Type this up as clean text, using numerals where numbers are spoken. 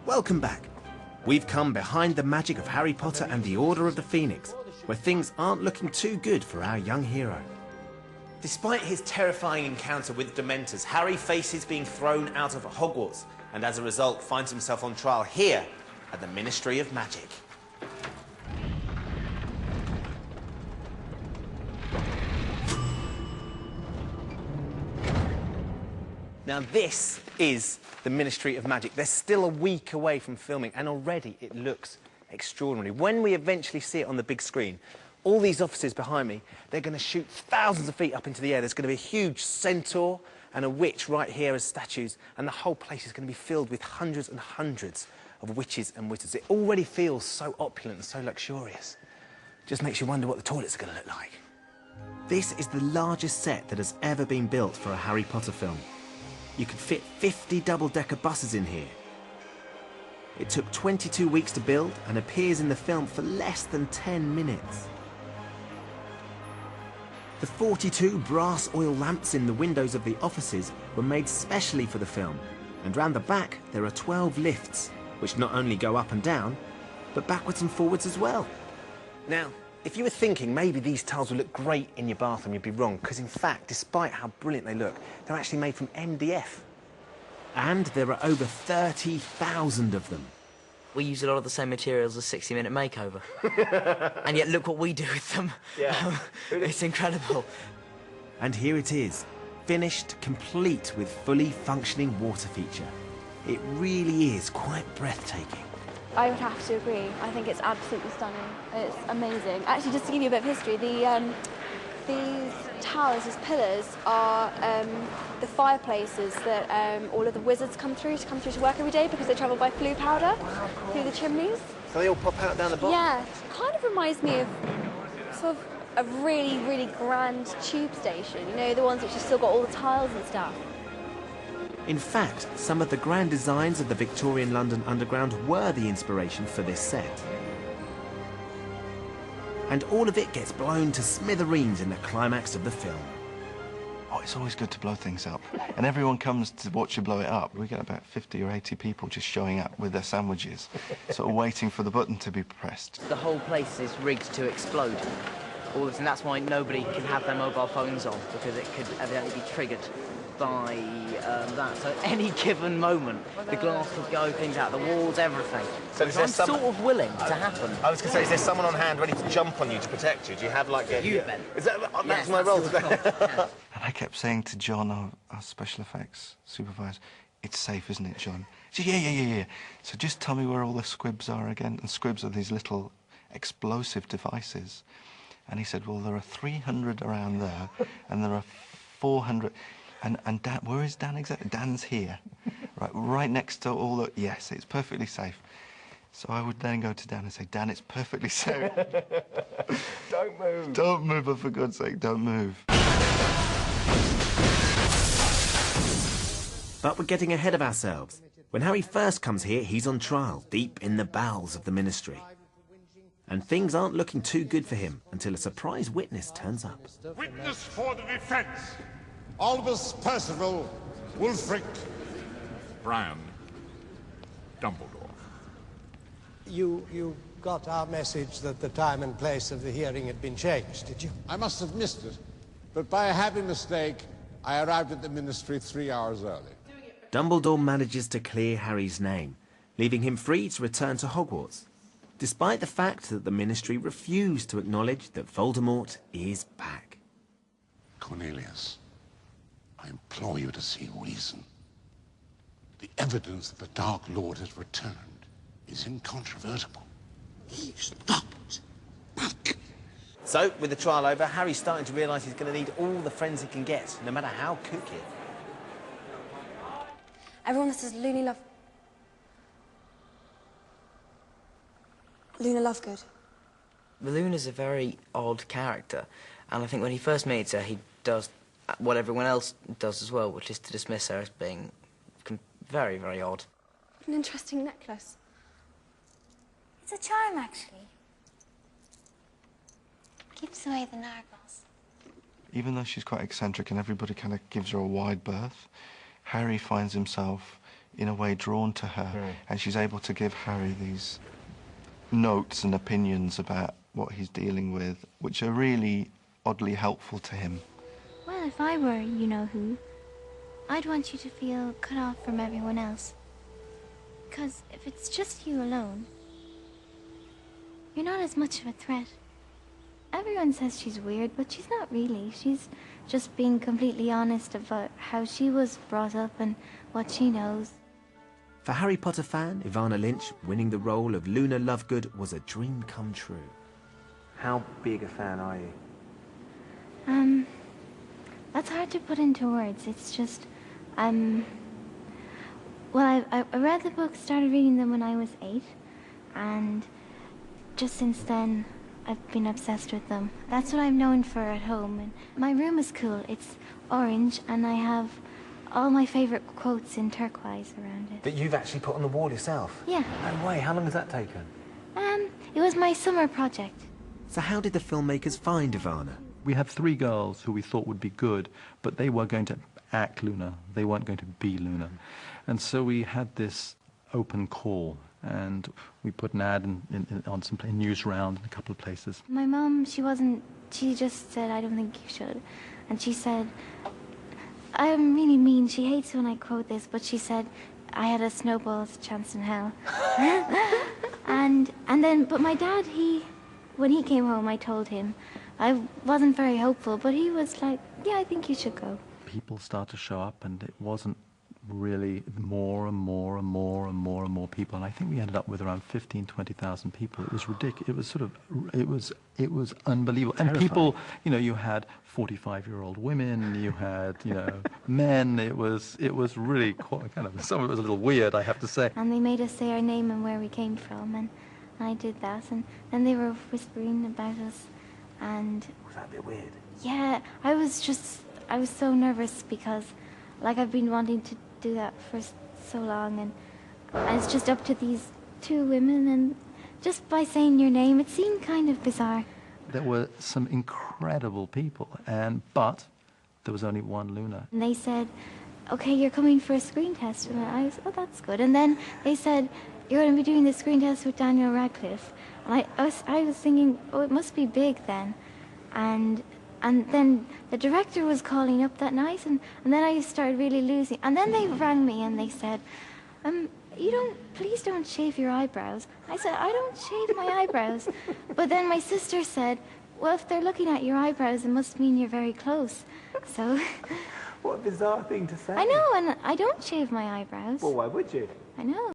Welcome back. We've come behind the magic of Harry Potter and the Order of the Phoenix, where things aren't looking too good for our young hero. Despite his terrifying encounter with Dementors, Harry faces being thrown out of Hogwarts, and as a result finds himself on trial here at the Ministry of Magic. Now this is the Ministry of Magic. They're still a week away from filming, and already it looks extraordinary. When we eventually see it on the big screen, all these offices behind me, they're going to shoot thousands of feet up into the air. There's going to be a huge centaur and a witch right here as statues, and the whole place is going to be filled with hundreds and hundreds of witches and wizards. It already feels so opulent and so luxurious. Just makes you wonder what the toilets are going to look like. This is the largest set that has ever been built for a Harry Potter film. You could fit 50 double-decker buses in here. It took 22 weeks to build and appears in the film for less than 10 minutes. The 42 brass oil lamps in the windows of the offices were made specially for the film, and round the back there are 12 lifts, which not only go up and down, but backwards and forwards as well. Now, if you were thinking maybe these tiles would look great in your bathroom, you'd be wrong, because in fact, despite how brilliant they look, they're actually made from MDF. And there are over 30,000 of them. We use a lot of the same materials as 60-Minute Makeover. And yet look what we do with them. Yeah. It's incredible. And here it is, finished, complete with fully functioning water feature. It really is quite breathtaking. I would have to agree. I think it's absolutely stunning. It's amazing. Actually, just to give you a bit of history, these towers, these pillars, are the fireplaces that all of the wizards come through to work every day because they travel by flue powder through the chimneys. So they all pop out down the bottom? Yeah. Kind of reminds me of sort of a really, really grand tube station. You know, the ones which have still got all the tiles and stuff. In fact, some of the grand designs of the Victorian London Underground were the inspiration for this set. And all of it gets blown to smithereens in the climax of the film. Oh, it's always good to blow things up. And everyone comes to watch you blow it up. We get about 50 or 80 people just showing up with their sandwiches, sort of waiting for the button to be pressed. The whole place is rigged to explode. All this, and that's why nobody can have their mobile phones on, because it could evidently be triggered by that. So at any given moment, the glass could go, things out, the walls, everything. So is there I'm sort of willing to happen. I was going to say, is there someone on hand ready to jump on you to protect you? Do you have like a... You bet. Is that, that's Yes, my role that's today? yeah. And I kept saying to John, our special effects supervisor, it's safe, isn't it, John? He said, yeah. So just tell me where all the squibs are again. And squibs are these little explosive devices. And he said, well, there are 300 around there, and there are 400... And Dan, where is Dan exactly? Dan's here, right next to all the... Yes, it's perfectly safe. So I would then go to Dan and say, Dan, it's perfectly safe. Don't move. Don't move, but for God's sake, don't move. But we're getting ahead of ourselves. When Harry first comes here, he's on trial, deep in the bowels of the Ministry. And things aren't looking too good for him until a surprise witness turns up. Witness for the defence. Albus Percival, Wulfric, Bran, Dumbledore. You got our message that the time and place of the hearing had been changed, did you? I must have missed it, but by a happy mistake, I arrived at the Ministry 3 hours early. Dumbledore manages to clear Harry's name, leaving him free to return to Hogwarts, despite the fact that the Ministry refused to acknowledge that Voldemort is back. Cornelius, I implore you to see reason. The evidence that the Dark Lord has returned is incontrovertible. He's not back. So, with the trial over, Harry's starting to realise he's going to need all the friends he can get, no matter how kooky. Everyone that says Luna Lovegood. Luna's a very odd character, and I think when he first meets her, he does what everyone else does as well, which is to dismiss her as being very, very odd. An interesting necklace. It's a charm, actually. Keeps away the nargles. Even though she's quite eccentric and everybody kind of gives her a wide berth, Harry finds himself in a way, drawn to her, and she's able to give Harry these notes and opinions about what he's dealing with, which are really oddly helpful to him. Well, if I were you-know-who, I'd want you to feel cut off from everyone else. Because if it's just you alone, you're not as much of a threat. Everyone says she's weird, but she's not really. She's just being completely honest about how she was brought up and what she knows. For Harry Potter fan Evanna Lynch, winning the role of Luna Lovegood was a dream come true. How big a fan are you? That's hard to put into words. It's just, well, I read the books, started reading them when I was 8, and just since then, I've been obsessed with them. That's what I'm known for at home. And my room is cool. It's orange, and I have all my favorite quotes in turquoise around it. That you've actually put on the wall yourself? Yeah. No way. How long has that taken? It was my summer project. So how did the filmmakers find Evanna? We had 3 girls who we thought would be good, but they were going to act Luna. They weren't going to be Luna. And so we had this open call, and we put an ad on some news round in a couple of places. My mom, she just said, I don't think you should. And she said, I'm really mean. She hates when I quote this, but she said, I had a snowball's chance in hell. But my dad, when he came home, I told him. I wasn't very hopeful, but he was like, yeah, I think you should go. People start to show up, and it wasn't really more and more and more and more and more people. And I think we ended up with around 20,000 people. It was ridiculous. It was sort of, it was unbelievable. And Terrifying. people, you had 45-year-old women, you had, men. It was really quite kind of, some of it was a little weird, I have to say. And they made us say our name and where we came from, and I did that. And then they were whispering about us, and... Was that a bit weird? Yeah, I was so nervous because, like, I've been wanting to do that for so long, and it's just up to these 2 women, and just by saying your name, it seemed kind of bizarre. There were some incredible people, but there was only one Luna. And they said, okay, you're coming for a screen test. And I was, oh, that's good. And then they said, you're going to be doing the screen test with Daniel Radcliffe. And I was thinking, oh, it must be big then. And then the director was calling up that night, and then I started really losing. And then they rang me and they said, please don't shave your eyebrows. I said, I don't shave my eyebrows. But then my sister said, well, if they're looking at your eyebrows, it must mean you're very close. So... What a bizarre thing to say. I know, and I don't shave my eyebrows. Well, why would you? I know.